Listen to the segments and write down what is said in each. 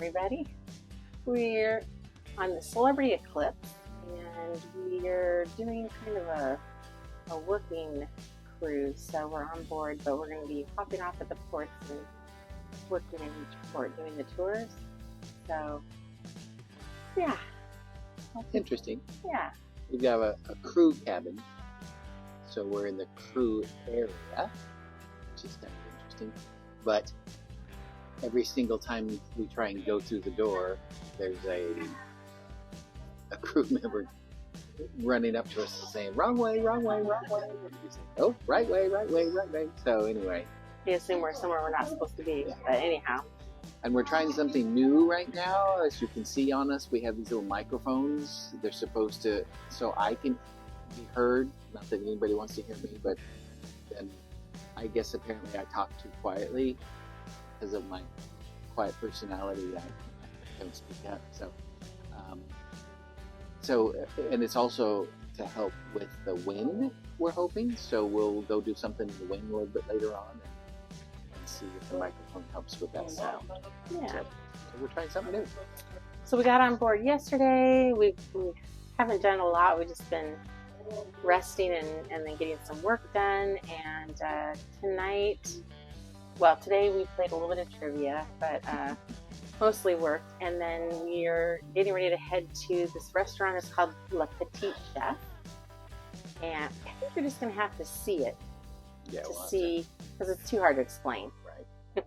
everybody. We're on the Celebrity Eclipse and we're doing kind of a working cruise. So we're on board, but we're going to be hopping off at the ports and working in each port, doing the tours. So, yeah. Interesting. Yeah. We've got a crew cabin. So we're in the crew area, which is kind of interesting. But every single time we try and go through the door, there's a crew member running up to us saying, wrong way, wrong way, wrong way. And we say, oh, right way, right way, right way. So anyway. They assume we're somewhere we're not supposed to be, but anyhow. And we're trying something new right now. As you can see on us, we have these little microphones. They're supposed to, so I can be heard. Not that anybody wants to hear me, but then I guess apparently I talk too quietly because of my quiet personality. I don't speak up. So, and it's also to help with the wind, we're hoping. So we'll go do something in the wind a little bit later on and see if the microphone helps with that sound. Yeah. So we're trying something new. So we got on board yesterday. We haven't done a lot. We've just been resting and then getting some work done. And today we played a little bit of trivia, but mostly worked. And then we're getting ready to head to this restaurant. It's called Le Petit Chef. And I think you're just going to have to see it to see, because it's too hard to explain. Right.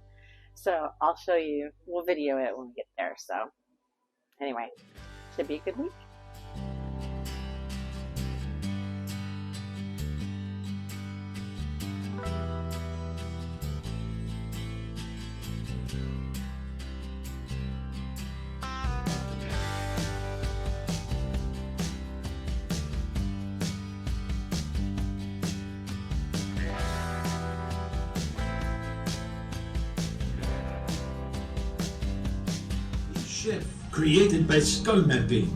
So I'll show you. We'll video it when we get there. So anyway, should be a good week. Chef, created by skull mapping.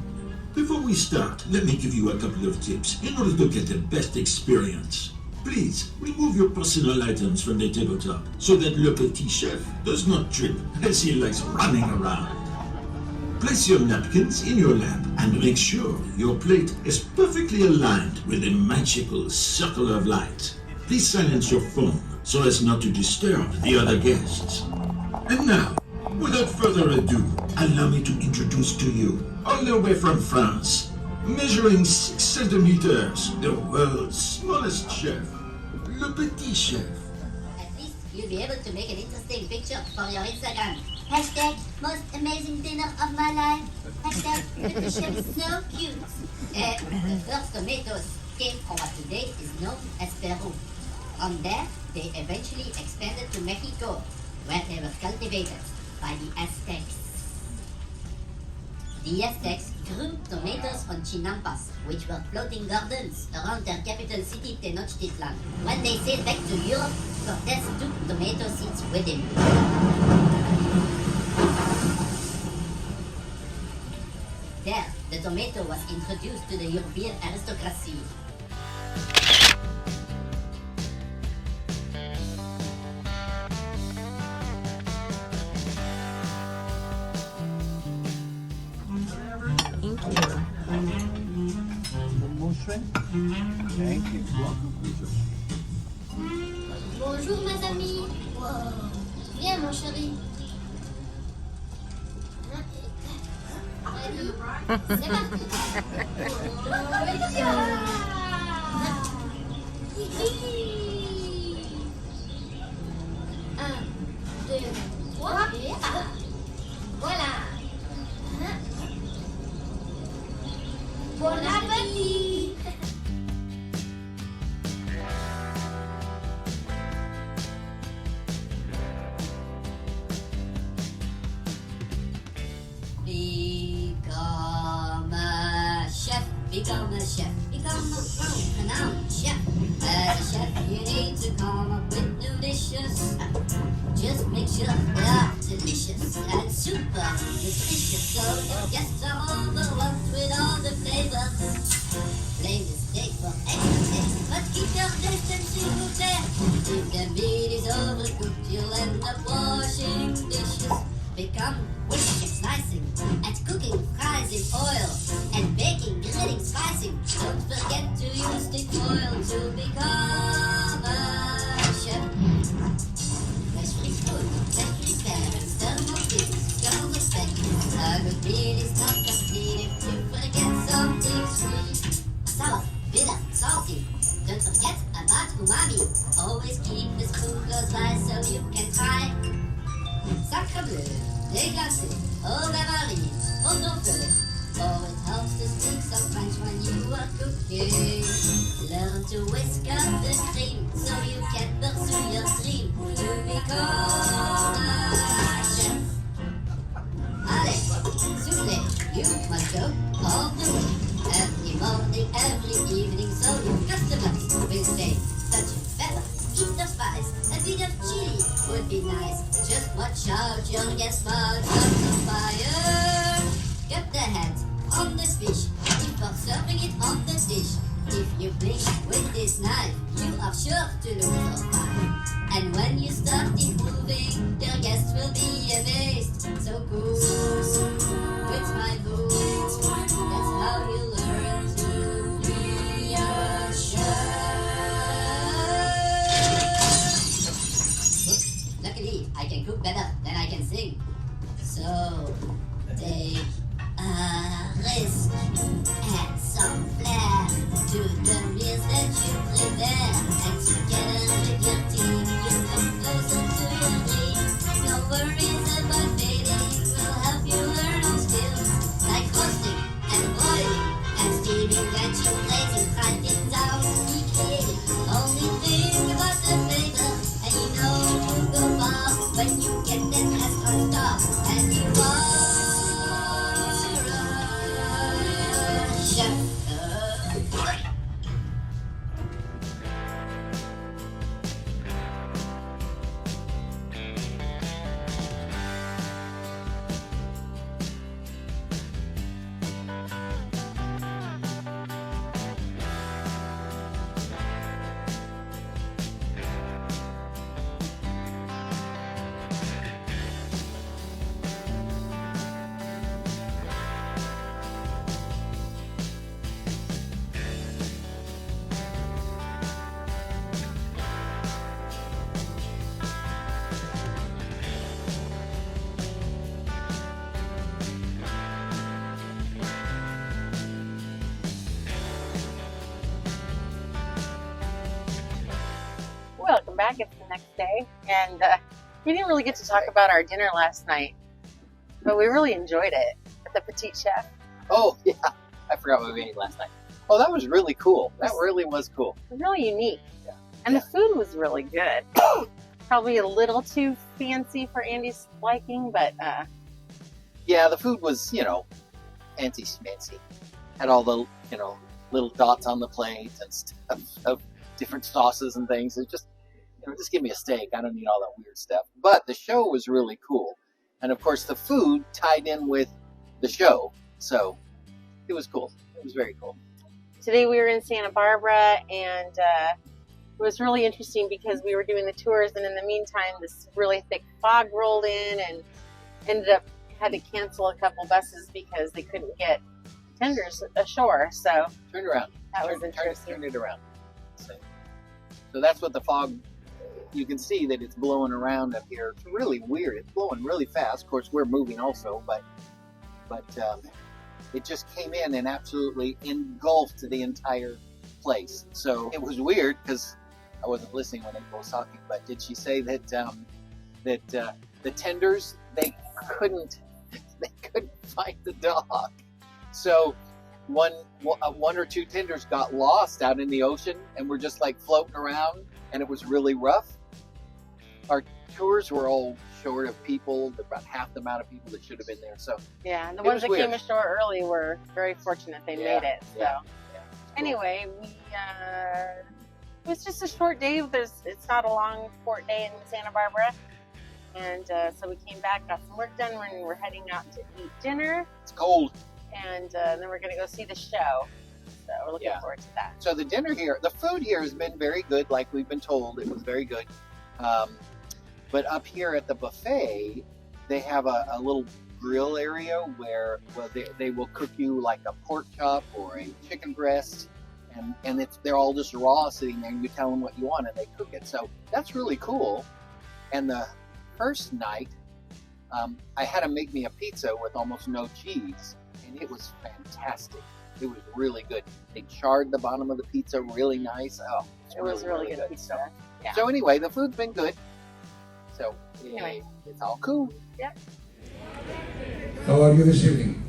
Before we start, let me give you a couple of tips in order to get the best experience. Please, remove your personal items from the tabletop so that Le Petit Chef does not trip as he likes running around. Place your napkins in your lap and make sure your plate is perfectly aligned with the magical circle of light. Please silence your phone so as not to disturb the other guests. And now, without further ado, allow me to introduce to you, all the way from France, measuring 6 centimeters, the world's smallest chef, Le Petit Chef. At least you'll be able to make an interesting picture for your Instagram. Hashtag most amazing dinner of my life. Hashtag Petit Chef is so cute. The first tomatoes came from what today is known as Peru. From there, they eventually expanded to Mexico, where they were cultivated by the Aztecs. The Aztecs grew tomatoes on chinampas, which were floating gardens around their capital city Tenochtitlan. When they sailed back to Europe, Cortés took tomato seeds with him. There, the tomato was introduced to the European aristocracy. Thank you. Bonjour mes amis. Wow. Viens mon chéri. Allez, c'est parti. Un, deux, trois, et voilà. Bon appétit. Become a chef, become a renowned chef. As a chef, you need to come up with new dishes. Just make sure they are delicious and super nutritious, so your guests are overwhelmed with all the flavors. Blame the steak for extra taste, but keep your distance, s'il vous plaît. If the meat is overcooked, you'll end up washing dishes. Become wish chefs use the oil to become a chef. Fresh fish food, fresh fish parents, thermal fish, girls respect. A good meal is not complete if you forget something sweet. Sour, bitter, salty. Don't forget about umami. Always keep the spoon close by so you can try. Sacre bleu, déglacé, au bain marie, pot au feu. Oh, it helps to speak some French when you are cooking. Learn to whisk up the cream so you can pursue your dream to become a chef. Allez, soufflez, you must go all the way. Every morning, every evening, so your customers will say, such a pepper, eat the spice, a bit of chili would be nice. Just watch out, you'll get smudged on the fire. Cut the head on this fish before serving it on the dish. If you blink with this knife, you are sure to lose your mind. And when you start improving, your guests will be amazed. So cool, it's my boo. That's how you learn to be a chef. Oops, luckily, I can cook better than I can sing. So, take a risk, add some flair to the meals that you prepare, and together with your team you come closer to your dream. No worries about failing, we'll help you learn new skills like roasting and boiling and steaming, catching, glazing, try things out, be creative. Only think about the flavor, and you know you'll go far when you get that restaurant star, and you are chef. Welcome back. It's the next day, and we didn't really get to talk about our dinner last night, but we really enjoyed it at the Petite Chef. Oh, yeah. I forgot what we ate last night. Oh, that was really cool. That really was cool. Really unique. Yeah. And the food was really good. Probably a little too fancy for Andy's liking, but Yeah, the food was, fancy-smancy. Had all the, little dots on the plate and stuff of different sauces and things. It just, just give me a steak. I don't need all that weird stuff. But the show was really cool. And of course, the food tied in with the show. So it was cool. It was very cool. today we were in Santa Barbara, and it was really interesting because we were doing the tours, and in the meantime, this really thick fog rolled in and ended up had to cancel a couple buses because they couldn't get tenders ashore. So Turn around. that was interesting. Turn it around. So that's what the fog, you can see that it's blowing around up here. It's really weird. It's blowing really fast. Of course, we're moving also, but it just came in and absolutely engulfed the entire place. So it was weird because I wasn't listening when April was talking, but did she say that the tenders, they couldn't find the dog? So one or two tenders got lost out in the ocean and were just like floating around, and it was really rough. Our tours were all short of people, about half the amount of people that should have been there. So Yeah, the ones that weird. came ashore early were very fortunate they made it. So Yeah. anyway, we it was just a short day. It's not a long port day in Santa Barbara, and so we came back, got some work done, and we're heading out to eat dinner, It's cold. and then we're gonna go see the show. So we're looking Yeah. forward to that. So the dinner here, the food here has been very good, like we've been told. It was very good. But up here at the buffet, they have a little grill area where they will cook you like a pork chop or a chicken breast, and they're all just raw sitting there, and you tell them what you want, and they cook it. So that's really cool. And the first night, I had them make me a pizza with almost no cheese, and it was fantastic. It was really good. They charred the bottom of the pizza really nice. Oh, It was really good pizza. Yeah. So anyway, the food's been good. So Anyway. it's all cool. How are you this evening?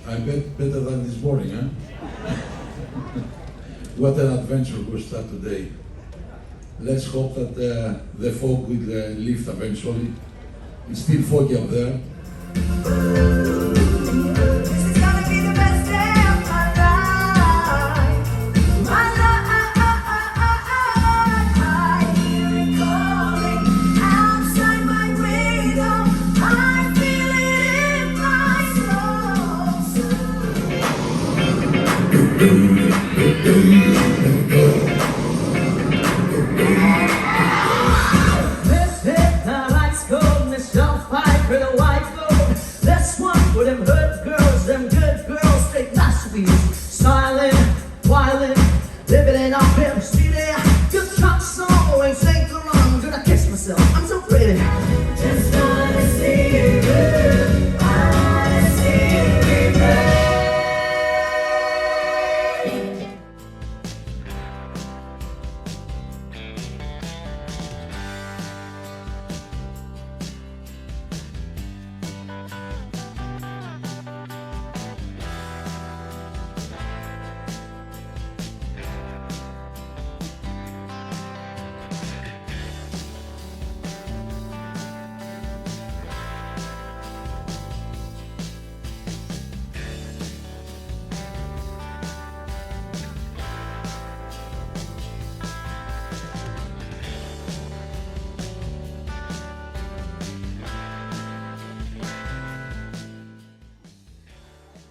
I bet better than this morning, huh? What an adventure we'll start today. Let's hope that the fog will lift eventually. It's still foggy up there. This is gonna be the best day of my life. My life. I hear it calling outside my window. I feel it in my Let's hit the lights go, Miss Pipe with a white glow. Let's one for them good girls, them good girls, they nice to be styling, wildin', living in our pimp city. Good truck song, always ain't the wrong. Did I kiss myself? I'm so pretty. Just wanna see you move. I wanna see you move.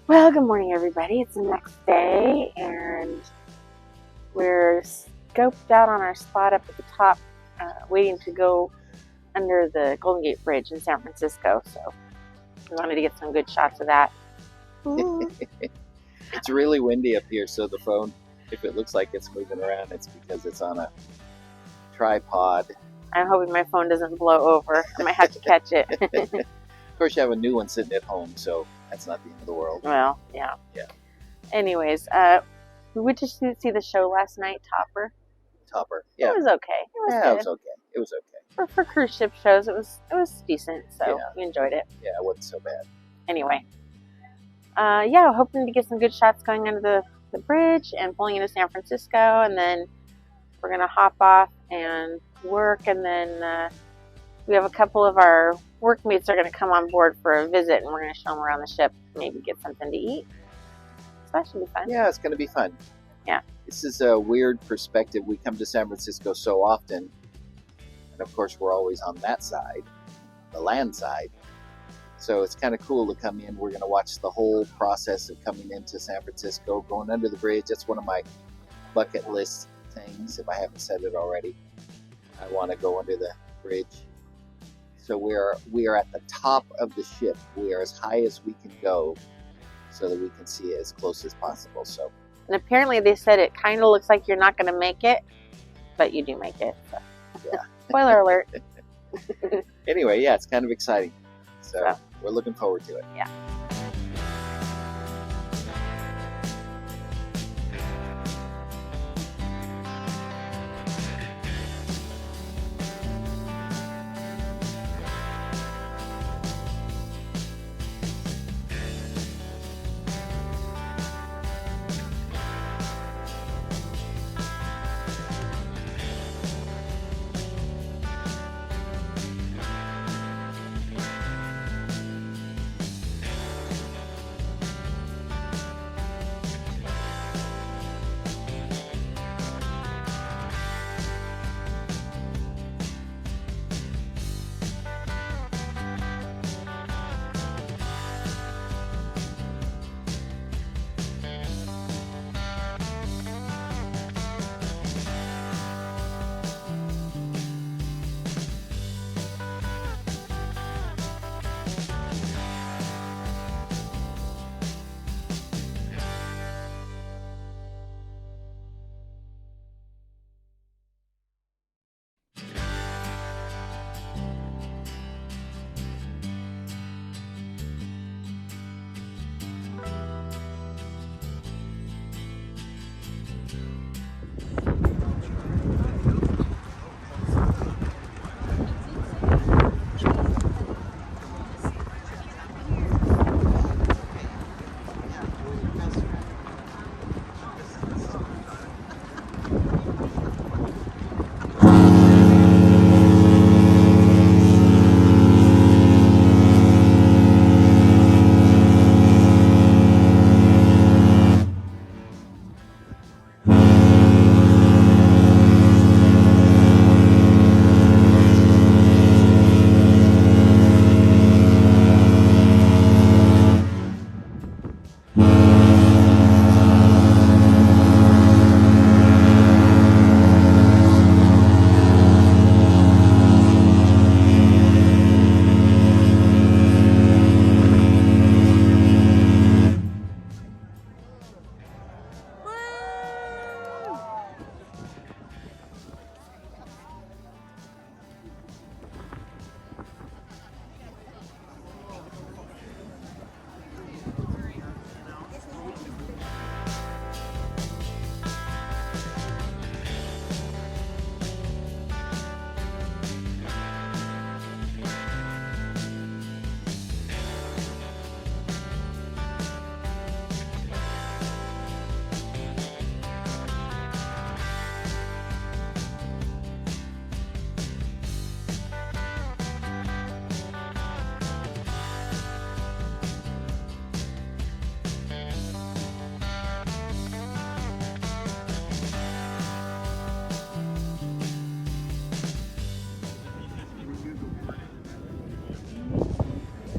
Well, good morning, everybody. It's the next day, and we're scoped out on our spot up at the top, waiting to go under the Golden Gate Bridge in San Francisco. So we wanted to get some good shots of that. It's really windy up here, so the phone, if it looks like it's moving around, it's because it's on a tripod. I'm hoping my phone doesn't blow over. I might have to catch it. Of course, you have a new one sitting at home, so that's not the end of the world. Well, yeah. Yeah. Anyways, we went to see the show last night, Topper. Topper. Yeah. It was okay. It was Yeah, good. it was okay. It was okay. For cruise ship shows, it was decent. So Yeah. we enjoyed it. Yeah, it wasn't so bad. Anyway, yeah, hoping to get some good shots going under the bridge and pulling into San Francisco, and then we're gonna hop off and work, and then we have a couple of our workmates are gonna come on board for a visit, and we're gonna show them around the ship, maybe get something to eat. So that should be fun. Yeah, it's going to be fun. Yeah. This is a weird perspective. We come to San Francisco so often, and of course we're always on that side, the land side. So it's kind of cool to come in. We're going to watch the whole process of coming into San Francisco, going under the bridge. That's one of my bucket list things, if I haven't said it already. I want to go under the bridge. So we are at the top of the ship. We are as high as we can go so that we can see it as close as possible. So And apparently they said it kind of looks like you're not gonna make it, but you do make it. So. Yeah. Spoiler alert. anyway, yeah, it's kind of exciting. So So. we're looking forward to it. Yeah.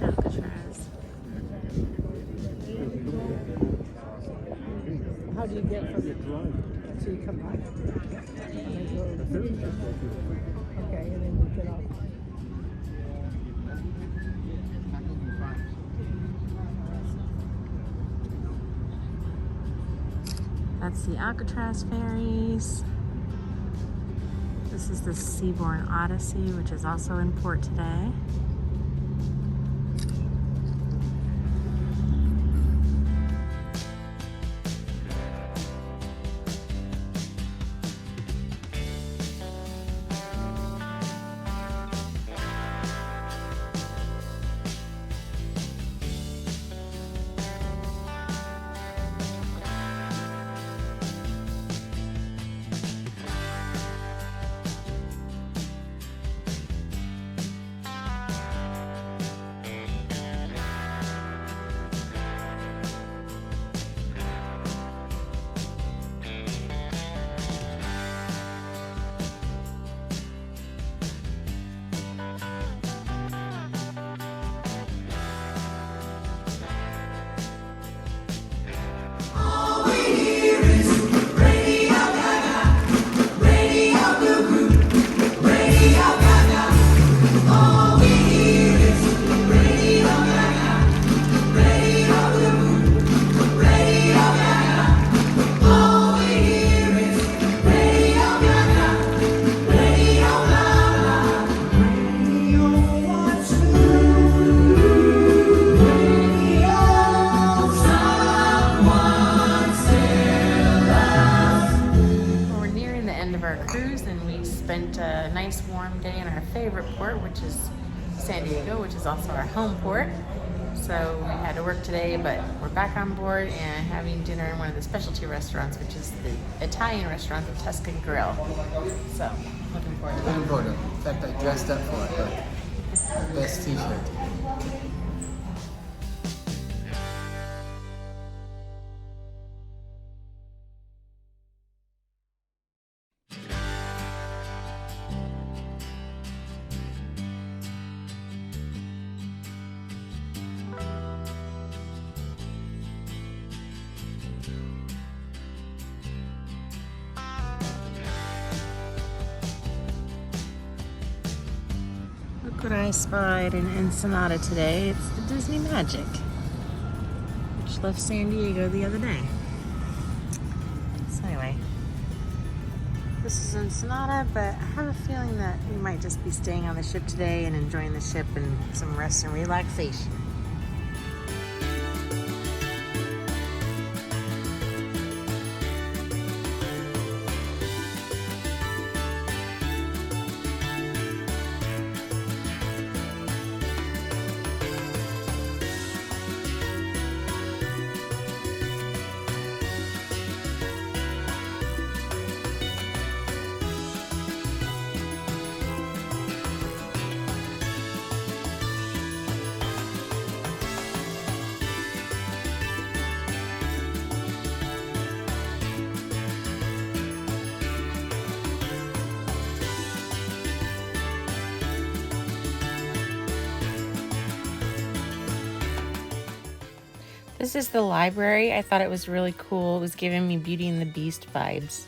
Alcatraz. How do you get from the drive? So you come back and then go okay, and then you get off. That's the Alcatraz ferries. This is the Seabourn Odyssey, which is also in port today. Cruise, and we spent a nice warm day in our favorite port, which is San Diego, which is also our home port. So we had to work today, but we're back on board and having dinner in one of the specialty restaurants, which is the Italian restaurant, the Tuscan Grill. So looking forward to that. Looking forward to it. In fact, I dressed up for it. Look. Best t-shirt. Look what I spied in Ensenada today. It's the Disney Magic, which left San Diego the other day. So anyway, this is Ensenada, but I have a feeling that we might just be staying on the ship today and enjoying the ship and some rest and relaxation. This is the library. I thought it was really cool. It was giving me Beauty and the Beast vibes.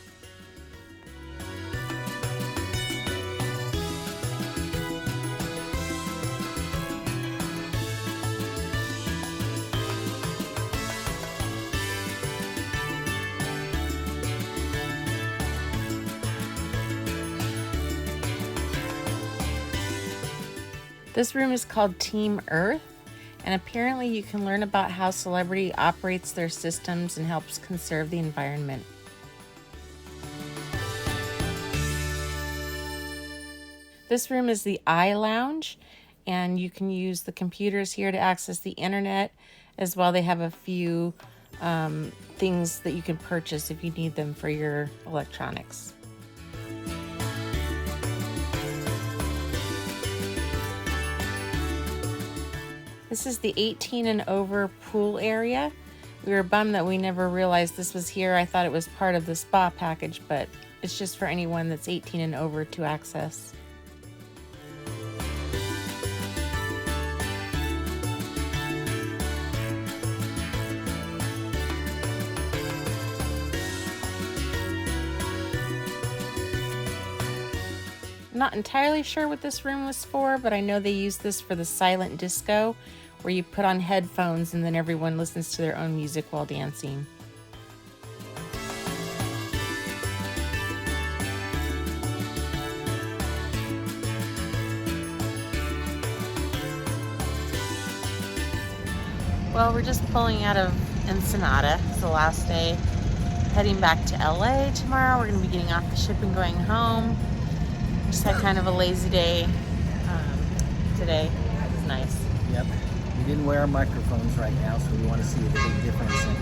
This room is called Team Earth, and apparently you can learn about how celebrity operates their systems and helps conserve the environment. This room is the Eye Lounge, and you can use the computers here to access the internet. As well, they have a few things that you can purchase if you need them for your electronics. This is the 18 and over pool area. We were bummed that we never realized this was here. I thought it was part of the spa package, but it's just for anyone that's 18 and over to access. I'm not entirely sure what this room was for, but I know they use this for the silent disco, where you put on headphones and then everyone listens to their own music while dancing. Well, we're just pulling out of Ensenada. It's the last day. Heading back to LA tomorrow. We're going to be getting off the ship and going home. Just had kind of a lazy day today. It was nice. Yep. We didn't wear our microphones right now, so we want to see the big difference in.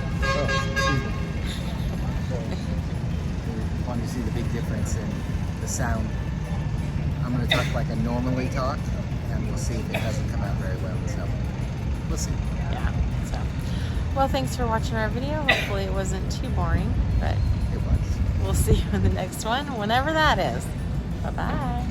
We want to see the big difference in the sound. I'm going to talk like I normally talk, and we'll see if it doesn't come out very well. So we'll see. Yeah. So, well, thanks for watching our video. Hopefully, it wasn't too boring, but it was. We'll see you in the next one, whenever that is. Bye-bye.